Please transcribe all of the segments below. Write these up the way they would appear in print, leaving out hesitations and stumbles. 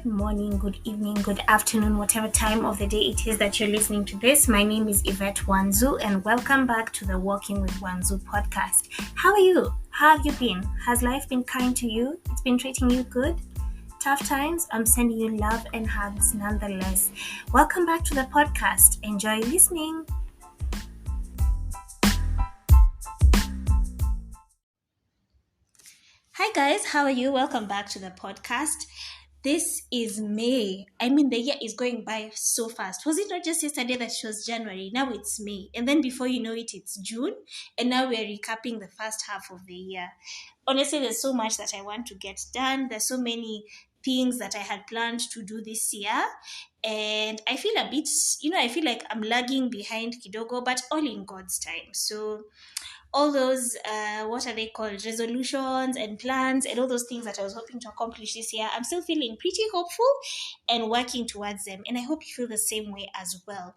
Good morning, good evening, good afternoon, whatever time of the day it is that you're listening to this. My name is Yvette Wanzu, and welcome back to the Walking with Wanzu podcast. How are you? How have you been? Has life been kind to you? It's been treating you good? Tough times? I'm sending you love and hugs nonetheless. Welcome back to the podcast. Enjoy listening. Hi guys, how are you? Welcome back to the podcast. This is May. The year is going by so fast. Was it not just yesterday that it was January? Now it's May. And then before you know it, it's June. And now we're recapping the first half of the year. Honestly, there's so much that I want to get done. There's so many things that I had planned to do this year. And I feel a bit, I feel like I'm lagging behind Kidogo, but all in God's time. So all those what are they called, resolutions and plans and all those things that I was hoping to accomplish this year, I'm still feeling pretty hopeful and working towards them, and I hope you feel the same way as well.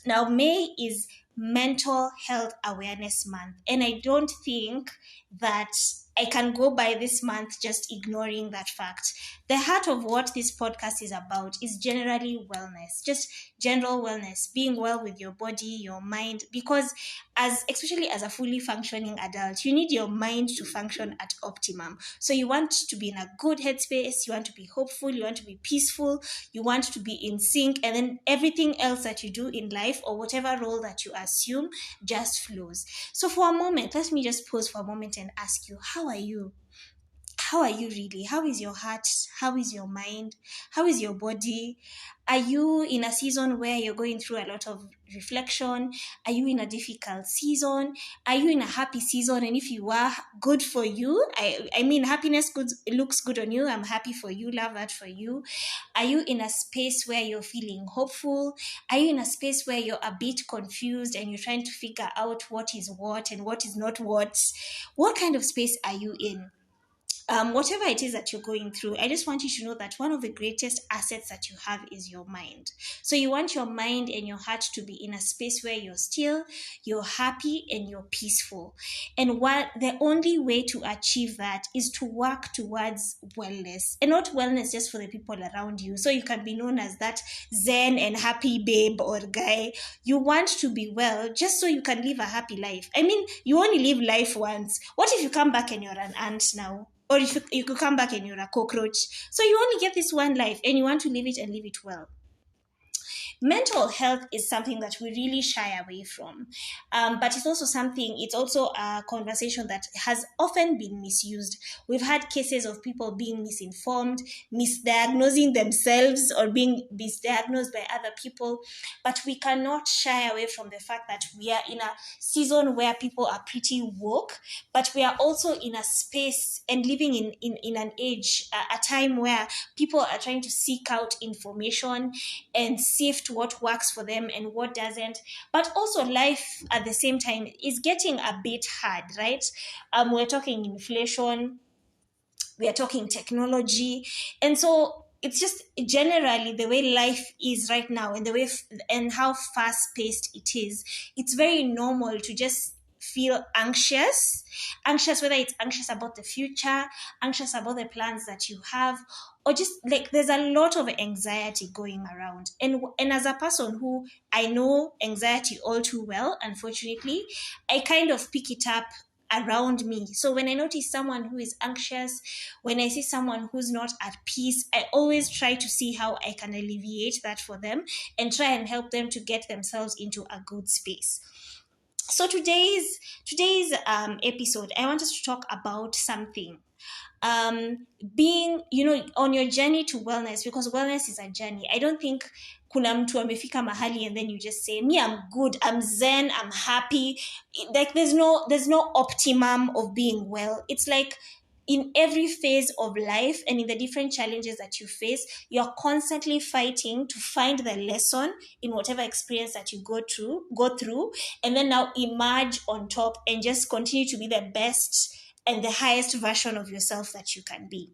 Now, May is Mental Health Awareness Month, and I don't think that I can go by this month just ignoring that fact. The heart of what this podcast is about is generally wellness, just general wellness, being well with your body, your mind, because especially as a fully functioning adult, you need your mind to function at optimum. So you want to be in a good headspace, you want to be hopeful, you want to be peaceful, you want to be in sync, and then everything else that you do in life or whatever role that you assume just flows. So for a moment, let me just pause for a moment and ask you, how are you? How are you really? How is your heart? How is your mind? How is your body? Are you in a season where you're going through a lot of reflection? Are you in a difficult season? Are you in a happy season? And if you are, good for you. Happiness looks good on you. I'm happy for you. Love that for you. Are you in a space where you're feeling hopeful? Are you in a space where you're a bit confused and you're trying to figure out what is what and what is not what? What kind of space are you in? Whatever it is that you're going through, I just want you to know that one of the greatest assets that you have is your mind. So you want your mind and your heart to be in a space where you're still, you're happy, and you're peaceful. And what the only way to achieve that is to work towards wellness, and not wellness just for the people around you. So you can be known as that zen and happy babe or guy. You want to be well just so you can live a happy life. You only live life once. What if you come back and you're an ant now? Or if you could come back and you're a cockroach. So you only get this one life and you want to live it and live it well. Mental health is something that we really shy away from. But it's also a conversation that has often been misused. We've had cases of people being misinformed, misdiagnosing themselves or being misdiagnosed by other people. But we cannot shy away from the fact that we are in a season where people are pretty woke, but we are also in a space and living in an age, a time where people are trying to seek out information and sift what works for them and what doesn't. But also life at the same time is getting a bit hard, right? We're talking inflation, we are talking technology, and so it's just generally the way life is right now and the way and how fast paced it is. It's very normal to just feel anxious, whether it's anxious about the future, anxious about the plans that you have, or just like there's a lot of anxiety going around. And as a person who I know anxiety all too well, unfortunately, I kind of pick it up around me. So when I notice someone who is anxious, when I see someone who's not at peace, I always try to see how I can alleviate that for them and try and help them to get themselves into a good space. So today's episode, I want us to talk about something, being on your journey to wellness, because wellness is a journey. I don't think kuna mtu amefika mahali and then you just say, me, I'm good, I'm zen, I'm happy. Like there's no optimum of being well. It's like in every phase of life and in the different challenges that you face, you're constantly fighting to find the lesson in whatever experience that you go through, and then now emerge on top and just continue to be the best and the highest version of yourself that you can be.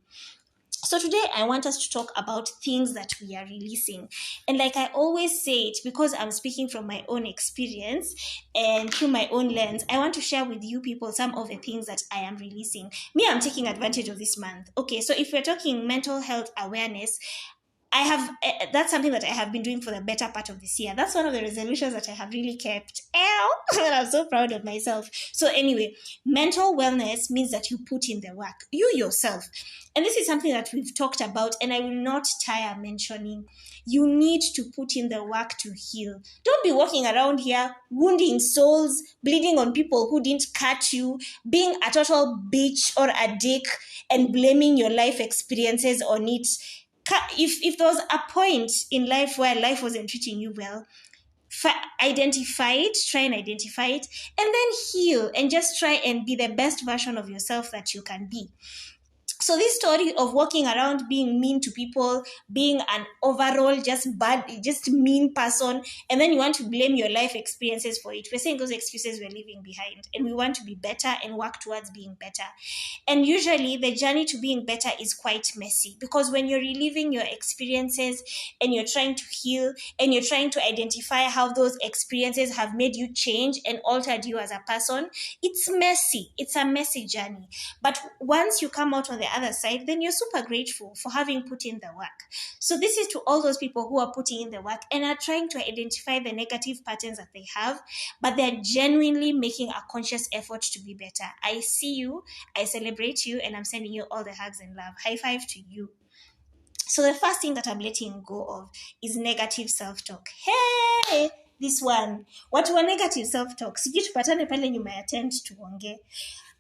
So today I want us to talk about things that we are releasing. And like I always say it, because I'm speaking from my own experience and through my own lens, I want to share with you people some of the things that I am releasing. Me, I'm taking advantage of this month. Okay, so if we're talking mental health awareness, I have that's something that I have been doing for the better part of this year. That's one of the resolutions that I have really kept. Ow! And I'm so proud of myself. So anyway, mental wellness means that you put in the work, you yourself. And this is something that we've talked about, and I will not tire mentioning. You need to put in the work to heal. Don't be walking around here wounding souls, bleeding on people who didn't cut you, being a total bitch or a dick, and blaming your life experiences on it. If there was a point in life where life wasn't treating you well, identify it, try and identify it, and then heal and just try and be the best version of yourself that you can be. So this story of walking around being mean to people, being an overall just bad, just mean person, and then you want to blame your life experiences for it. We're saying those excuses we're leaving behind, and we want to be better and work towards being better. And usually the journey to being better is quite messy, because when you're reliving your experiences and you're trying to heal and you're trying to identify how those experiences have made you change and altered you as a person, it's messy. It's a messy journey. But once you come out on the other side, then you're super grateful for having put in the work. So this is to all those people who are putting in the work and are trying to identify the negative patterns that they have, but they're genuinely making a conscious effort to be better. I see you, I celebrate you, and I'm sending you all the hugs and love. High five to you. So the first thing that I'm letting go of is negative self-talk. Hey, this one. Watu wa negative self-talk. Sijui tupatane pale nyuma ya tent tuongee.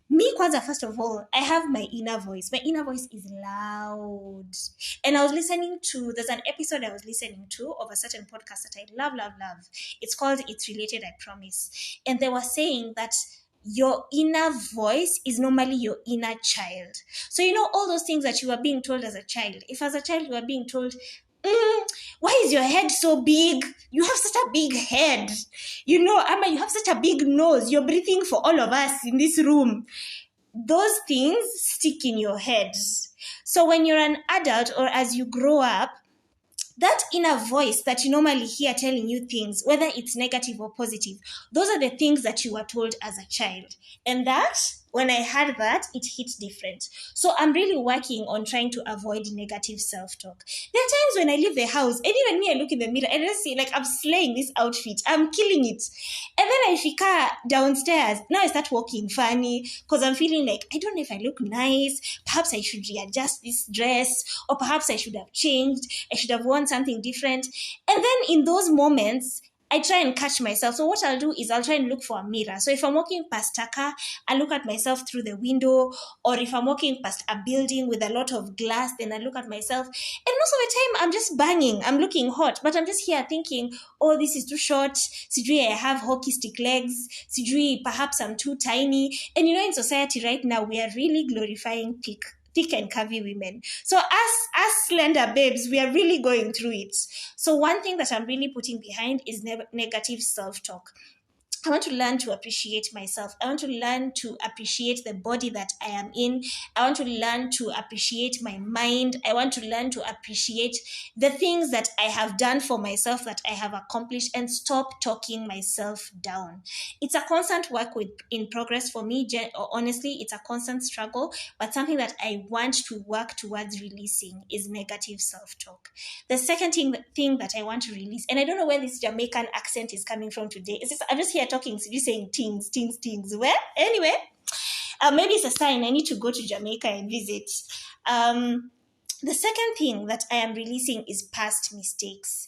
Me kwanza, first of all, I have my inner voice. My inner voice is loud. And I was listening to, there's an episode I was listening to of a certain podcast that I love, love, love. It's called It's Related, I Promise. And they were saying that your inner voice is normally your inner child. So you know all those things that you were being told as a child. If as a child you were being told, why is your head so big? You have such a big head. You know, Amma, you have such a big nose. You're breathing for all of us in this room. Those things stick in your head. So when you're an adult or as you grow up, that inner voice that you normally hear telling you things, whether it's negative or positive, those are the things that you were told as a child. And that, when I heard that, it hit different. So I'm really working on trying to avoid negative self-talk. There are times when I leave the house, and even me, I look in the mirror and I see, like, I'm slaying this outfit. I'm killing it. And then I fika downstairs. Now I start walking funny because I'm feeling like, I don't know if I look nice. Perhaps I should readjust this dress, or perhaps I should have changed. I should have worn something different. And then in those moments, I try and catch myself. So what I'll do is I'll try and look for a mirror. So if I'm walking past a car, I look at myself through the window. Or if I'm walking past a building with a lot of glass, then I look at myself. And most of the time, I'm just banging. I'm looking hot. But I'm just here thinking, oh, this is too short. Sijui, I have hockey stick legs. Sijui, perhaps I'm too tiny. And you know, in society right now, we are really glorifying thick and curvy women. So as slender babes, we are really going through it. So one thing that I'm really putting behind is negative self-talk. I want to learn to appreciate myself. I want to learn to appreciate the body that I am in. I want to learn to appreciate my mind. I want to learn to appreciate the things that I have done for myself, that I have accomplished, and stop talking myself down. It's a constant work in progress for me. Honestly, it's a constant struggle, but something that I want to work towards releasing is negative self-talk. The second thing that I want to release, and I don't know where this Jamaican accent is coming from today. I'm just here talking, so you're saying things. Well, anyway, maybe it's a sign I need to go to Jamaica and visit. The second thing that I am releasing is past mistakes.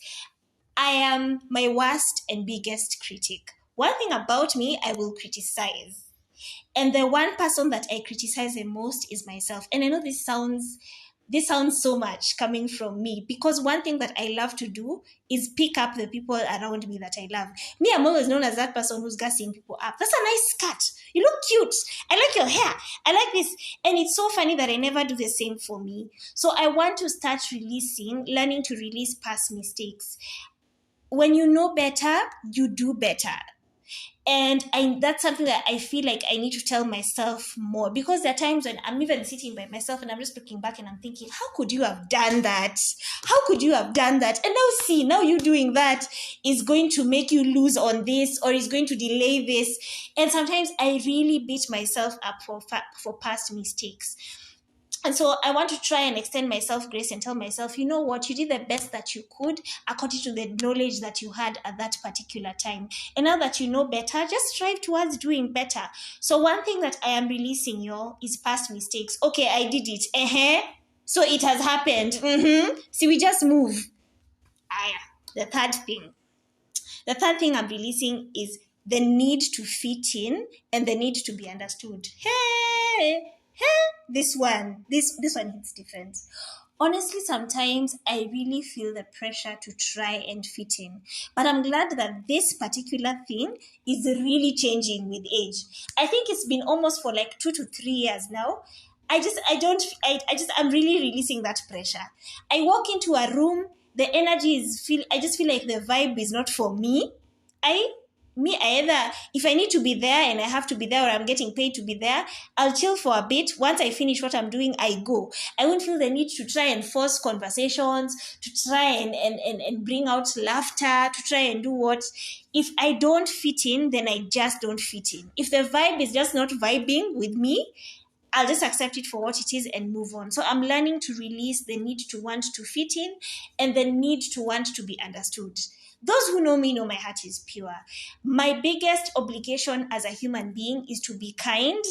I am my worst and biggest critic. One thing about me, I will criticize. And the one person that I criticize the most is myself. And I know this sounds so much coming from me, because one thing that I love to do is pick up the people around me that I love. Me, I'm always known as that person who's gassing people up. That's a nice skirt. You look cute. I like your hair. I like this. And it's so funny that I never do the same for me. So I want to start learning to release past mistakes. When you know better, you do better. And that's something that I feel like I need to tell myself more, because there are times when I'm even sitting by myself and I'm just looking back and I'm thinking, how could you have done that? How could you have done that? And now you doing that is going to make you lose on this, or is going to delay this. And sometimes I really beat myself up for past mistakes. And so I want to try and extend myself grace and tell myself, you know what, you did the best that you could according to the knowledge that you had at that particular time. And now that you know better, just strive towards doing better. So one thing that I am releasing, y'all, is past mistakes. Okay, I did it. So it has happened. See, we just move. The third thing. The third thing I'm releasing is the need to fit in and the need to be understood. Hey, this one hits different. Honestly, sometimes I really feel the pressure to try and fit in. But I'm glad that this particular thing is really changing with age. I think it's been almost for like 2 to 3 years now. I'm really releasing that pressure. I walk into a room, the energy I just feel like the vibe is not for me. I either, if I need to be there and I have to be there, or I'm getting paid to be there, I'll chill for a bit. Once I finish what I'm doing, I go. I won't feel the need to try and force conversations, to try and bring out laughter, to try and do what. If I don't fit in, then I just don't fit in. If the vibe is just not vibing with me, I'll just accept it for what it is and move on. So I'm learning to release the need to want to fit in and the need to want to be understood. Those who know me know my heart is pure. My biggest obligation as a human being is to be kind,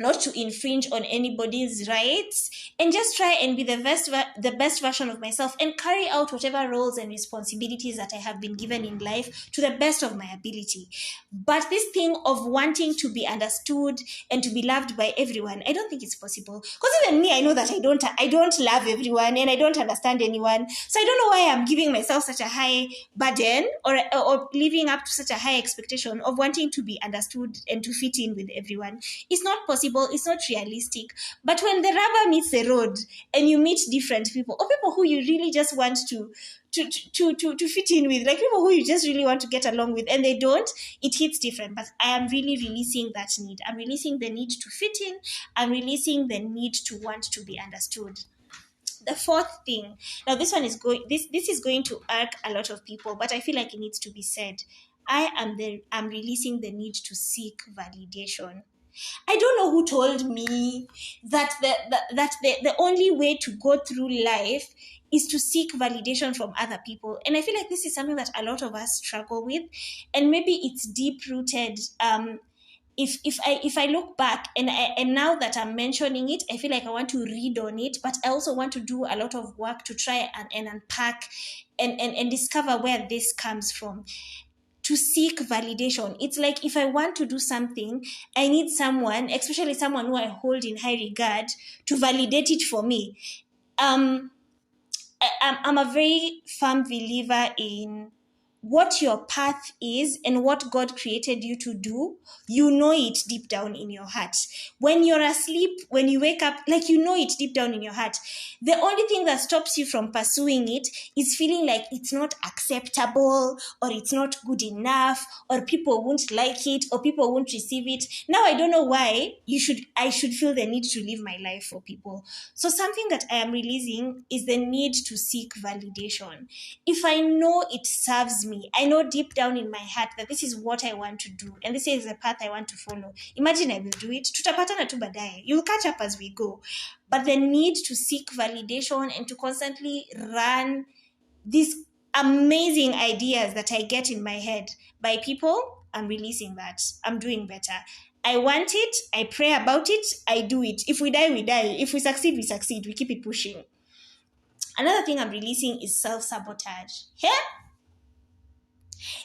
not to infringe on anybody's rights, and just try and be the best version of myself and carry out whatever roles and responsibilities that I have been given in life to the best of my ability. But this thing of wanting to be understood and to be loved by everyone, I don't think it's possible. Because even me, I know that I don't love everyone and I don't understand anyone. So I don't know why I'm giving myself such a high burden, or living up to such a high expectation of wanting to be understood and to fit in with everyone. It's not possible. It's not realistic. But when the rubber meets the road and you meet different people, or people who you really just want to fit in with, like people who you just really want to get along with, and they don't, it hits different. But I am really releasing that need. I'm releasing the need to fit in. I'm releasing the need to want to be understood. The fourth thing, now this one is this is going to irk a lot of people, but I feel like it needs to be said. I'm releasing the need to seek validation. I don't know who told me that the only way to go through life is to seek validation from other people. And I feel like this is something that a lot of us struggle with. And maybe it's deep rooted. If I look back and now that I'm mentioning it, I feel like I want to read on it, but I also want to do a lot of work to try and unpack and discover where this comes from. To seek validation. It's like if I want to do something, I need someone, especially someone who I hold in high regard, to validate it for me. I'm a very firm believer in what your path is and what God created you to do. You know it deep down in your heart. When you're asleep, when you wake up, like you know it deep down in your heart. The only thing that stops you from pursuing it is feeling like it's not acceptable, or it's not good enough, or people won't like it, or people won't receive it. Now I don't know why I should feel the need to live my life for people. So something that I am releasing is the need to seek validation. If I know it serves me, I know deep down in my heart that this is what I want to do and this is the path I want to follow. Imagine I will do it. Tutapatana tu baadaye. You'll catch up as we go. But the need to seek validation and to constantly run these amazing ideas that I get in my head by people, I'm releasing that. I'm doing better. I want it. I pray about it. I do it. If we die, we die. If we succeed, we succeed. We keep it pushing. Another thing I'm releasing is self-sabotage. Yeah?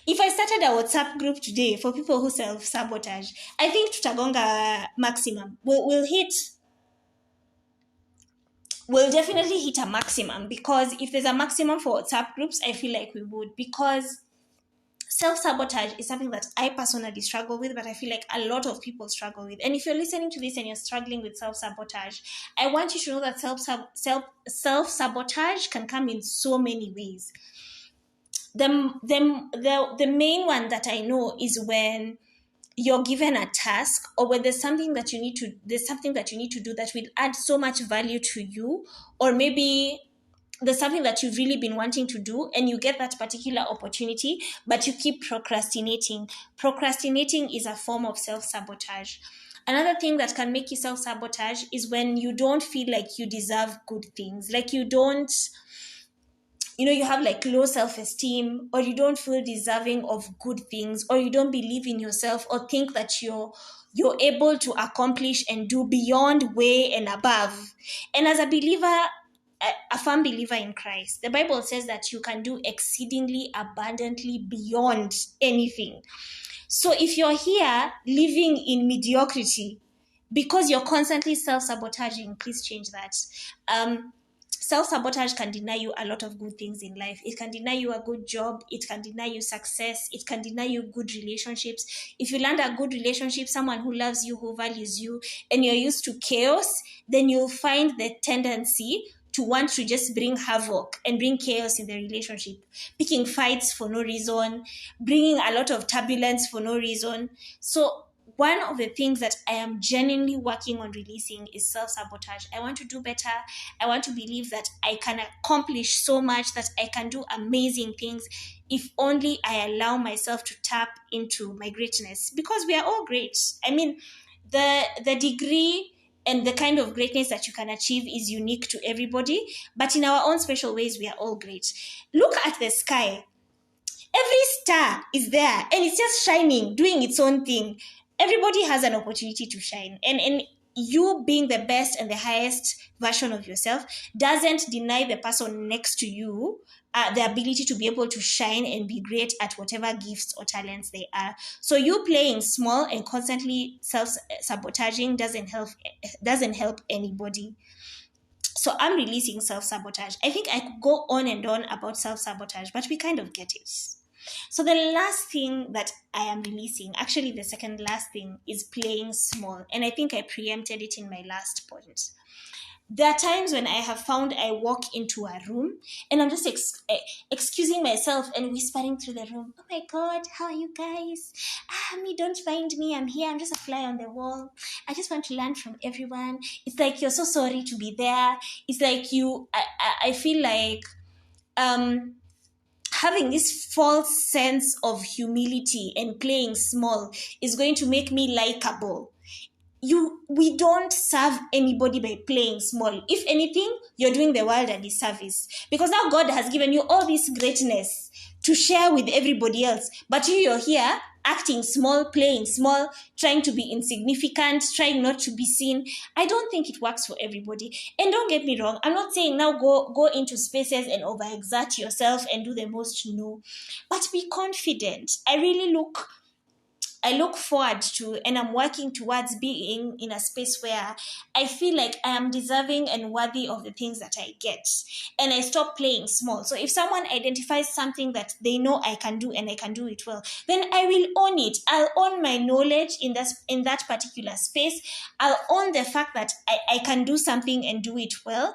If I started a WhatsApp group today for people who self-sabotage, I think tutagonga maximum. We'll definitely hit a maximum, because if there's a maximum for WhatsApp groups, I feel like we would, because self-sabotage is something that I personally struggle with, but I feel like a lot of people struggle with. And if you're listening to this and you're struggling with self-sabotage, I want you to know that self-sabotage can come in so many ways. the main one that I know is when you're given a task, or when there's something that you need to do that will add so much value to you, or maybe there's something that you've really been wanting to do and you get that particular opportunity, but you keep procrastinating. Procrastinating is a form of self-sabotage. Another thing that can make you self-sabotage is when you don't feel like you deserve good things. Like you don't, you have like low self-esteem, or you don't feel deserving of good things, or you don't believe in yourself, or think that you're able to accomplish and do beyond, way and above. And as a believer, a firm believer in Christ, the Bible says that you can do exceedingly abundantly beyond anything. So if you're here living in mediocrity because you're constantly self-sabotaging, please change that. Self-sabotage can deny you a lot of good things in life. It can deny you a good job. It can deny you success. It can deny you good relationships. If you land a good relationship, someone who loves you, who values you, and you're used to chaos, then you'll find the tendency to want to just bring havoc and bring chaos in the relationship, picking fights for no reason, bringing a lot of turbulence for no reason. So one of the things that I am genuinely working on releasing is self-sabotage. I want to do better. I want to believe that I can accomplish so much, that I can do amazing things if only I allow myself to tap into my greatness, because we are all great. I mean, the degree and the kind of greatness that you can achieve is unique to everybody, but in our own special ways, we are all great. Look at the sky. Every star is there and it's just shining, doing its own thing. Everybody has an opportunity to shine. And you being the best and the highest version of yourself doesn't deny the person next to you the ability to be able to shine and be great at whatever gifts or talents they are. So you playing small and constantly self-sabotaging doesn't help anybody. So I'm releasing self-sabotage. I think I could go on and on about self-sabotage, but we kind of get it. So the last thing that I am releasing, actually the second last thing, is playing small. And I think I preempted it in my last point. There are times when I have found I walk into a room and I'm just excusing myself and whispering through the room, "Oh my God, how are you guys? Me, don't mind me. I'm here. I'm just a fly on the wall. I just want to learn from everyone." It's like you're so sorry to be there. It's like I feel like having this false sense of humility and playing small is going to make me likable. We don't serve anybody by playing small. If anything, you're doing the world a disservice, because now God has given you all this greatness to share with everybody else, but you're here acting small, playing small, trying to be insignificant, trying not to be seen. I don't think it works for everybody. And don't get me wrong, I'm not saying now go into spaces and overexert yourself and do the most. No, but be confident. I look forward to, and I'm working towards being in a space where I feel like I am deserving and worthy of the things that I get. And I stop playing small. So if someone identifies something that they know I can do and I can do it well, then I will own it. I'll own my knowledge in that particular space. I'll own the fact that I can do something and do it well.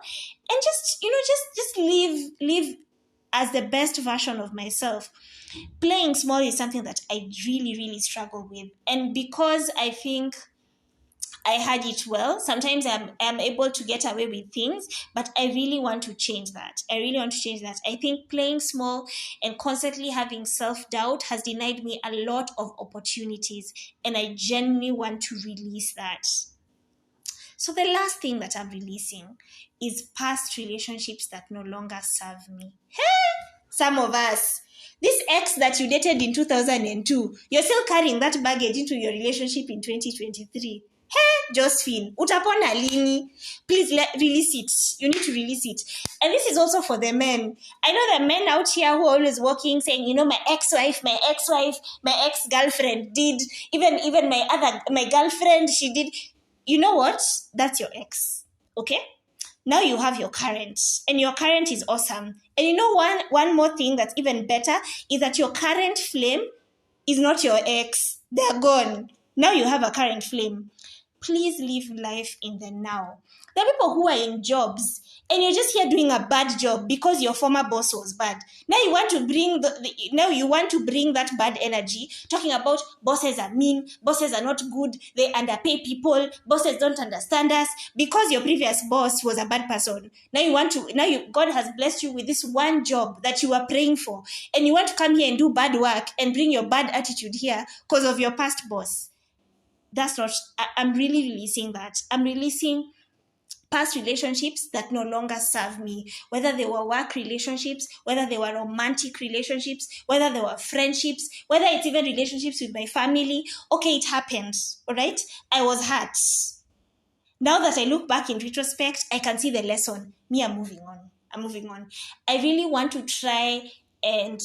And just live as the best version of myself. Playing small is something that I really, really struggle with. And because I think I had it well, sometimes I'm able to get away with things, but I really want to change that. I think playing small and constantly having self-doubt has denied me a lot of opportunities, and I genuinely want to release that. So the last thing that I'm releasing is past relationships that no longer serve me. Hey, some of us, this ex that you dated in 2002, you're still carrying that baggage into your relationship in 2023. Hey, Josephine, utapona lini? Please release it. You need to release it. And this is also for the men. I know the men out here who are always walking saying, my ex-wife, my ex-girlfriend did, even my girlfriend, she did. You know what? That's your ex. Okay? Now you have your current, and your current is awesome. And you know one more thing that's even better is that your current flame is not your ex. They're gone. Now you have a current flame. please live life in the now. There are people who are in jobs and you're just here doing a bad job because your former boss was bad. Now you want to bring that bad energy, talking about bosses are mean, bosses are not good, they underpay people, bosses don't understand us, because your previous boss was a bad person. God has blessed you with this one job that you are praying for, and you want to come here and do bad work and bring your bad attitude here because of your past boss. That's not, I'm really releasing that. I'm releasing past relationships that no longer serve me, whether they were work relationships, whether they were romantic relationships, whether they were friendships, whether it's even relationships with my family. Okay, it happened, all right? I was hurt. Now that I look back in retrospect, I can see the lesson. I'm moving on. I really want to try and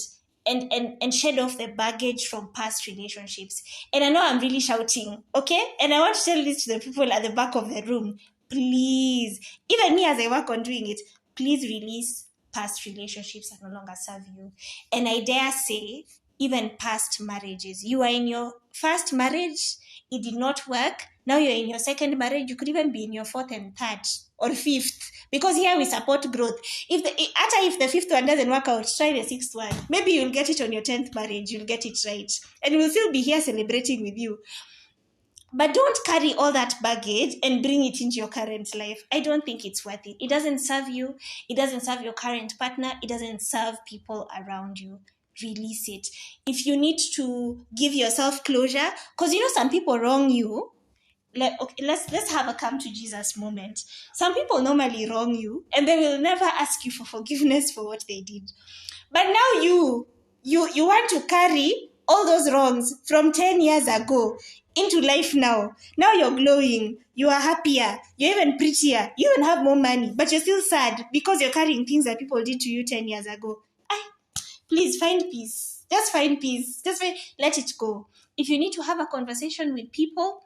shed off the baggage from past relationships. And I know I'm really shouting, okay? And I want to tell this to the people at the back of the room. Please, even me as I work on doing it, please release past relationships that no longer serve you. And I dare say, even past marriages. You are in your first marriage, it did not work. Now you're in your second marriage, you could even be in your fourth and third or fifth, because here we support growth. If the fifth one doesn't work out, try the sixth one. Maybe you'll get it on your 10th marriage, you'll get it right. And we'll still be here celebrating with you. But don't carry all that baggage and bring it into your current life. I don't think it's worth it. It doesn't serve you. It doesn't serve your current partner. It doesn't serve people around you. Release it. If you need to give yourself closure, because some people wrong you. Let's have a come to Jesus moment. Some people normally wrong you and they will never ask you for forgiveness for what they did. But now you want to carry all those wrongs from 10 years ago into life now. Now you're glowing, you are happier, you're even prettier, you even have more money, but you're still sad because you're carrying things that people did to you 10 years ago. Please find peace. Just find peace. Let it go. If you need to have a conversation with people,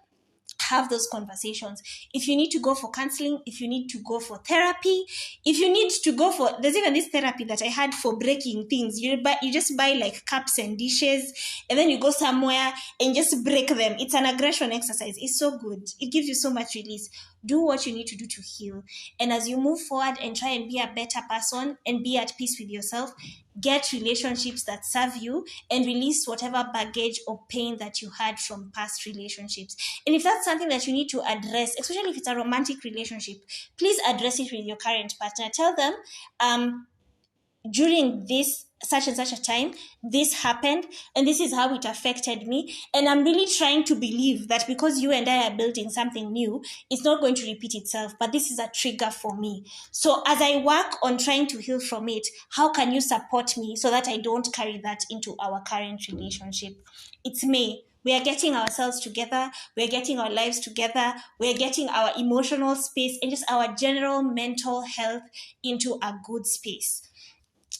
have those conversations. If you need to go for counseling, if you need to go for therapy, if you need to go for, there's even this therapy that I had for breaking things. You just buy like cups and dishes, and then you go somewhere and just break them. It's an aggression exercise. It's so good. It gives you so much release. Do what you need to do to heal. And as you move forward and try and be a better person and be at peace with yourself, get relationships that serve you and release whatever baggage or pain that you had from past relationships. And if that's something that you need to address, especially if it's a romantic relationship, please address it with your current partner. Tell them, during this such and such a time, this happened and this is how it affected me, and I'm really trying to believe that because you and I are building something new, it's not going to repeat itself, but this is a trigger for me. So as I work on trying to heal from it, how can you support me so that I don't carry that into our current relationship? It's May. We are getting ourselves together. We're getting our lives together. We're getting our emotional space and just our general mental health into a good space.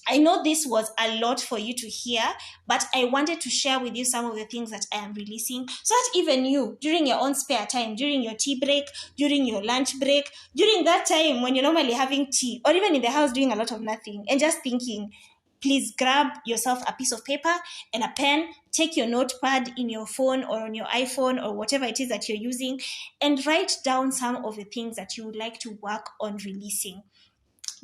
I know this was a lot for you to hear, but I wanted to share with you some of the things that I am releasing so that even you, during your own spare time, during your tea break, during your lunch break, during that time when you're normally having tea, or even in the house doing a lot of nothing and just thinking, please grab yourself a piece of paper and a pen, take your notepad in your phone or on your iPhone or whatever it is that you're using, and write down some of the things that you would like to work on releasing.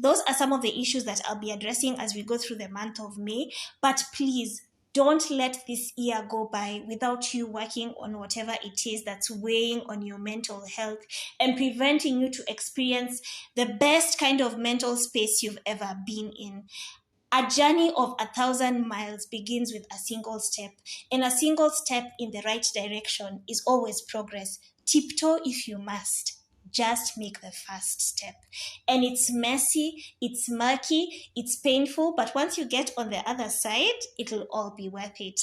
Those are some of the issues that I'll be addressing as we go through the month of May. But please, don't let this year go by without you working on whatever it is that's weighing on your mental health and preventing you to experience the best kind of mental space you've ever been in. A journey of 1,000 miles begins with a single step, and a single step in the right direction is always progress. Tiptoe if you must. Just make the first step. And it's messy, it's murky, it's painful, but once you get on the other side, it'll all be worth it.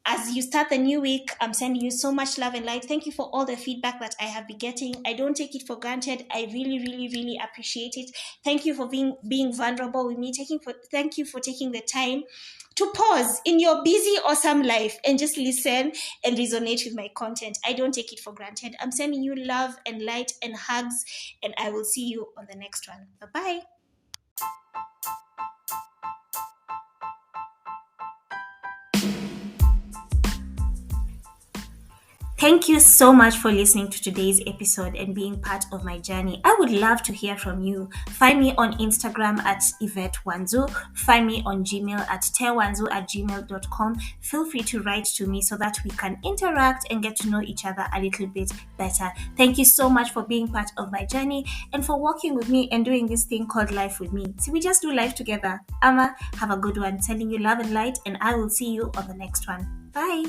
As you start the new week, I'm sending you so much love and light. Thank you for all the feedback that I have been getting. I don't take it for granted. I really, really, really appreciate it. Thank you for being vulnerable with me. Thank you for taking the time to pause in your busy, awesome life and just listen and resonate with my content. I don't take it for granted. I'm sending you love and light and hugs, and I will see you on the next one. Bye-bye. Thank you so much for listening to today's episode and being part of my journey. I would love to hear from you. Find me on Instagram at Yvette Wanzu. Find me on Gmail at tewanzu@gmail.com. Feel free to write to me so that we can interact and get to know each other a little bit better. Thank you so much for being part of my journey and for walking with me and doing this thing called life with me. See, we just do life together. Ama, have a good one. Sending you love and light, and I will see you on the next one. Bye.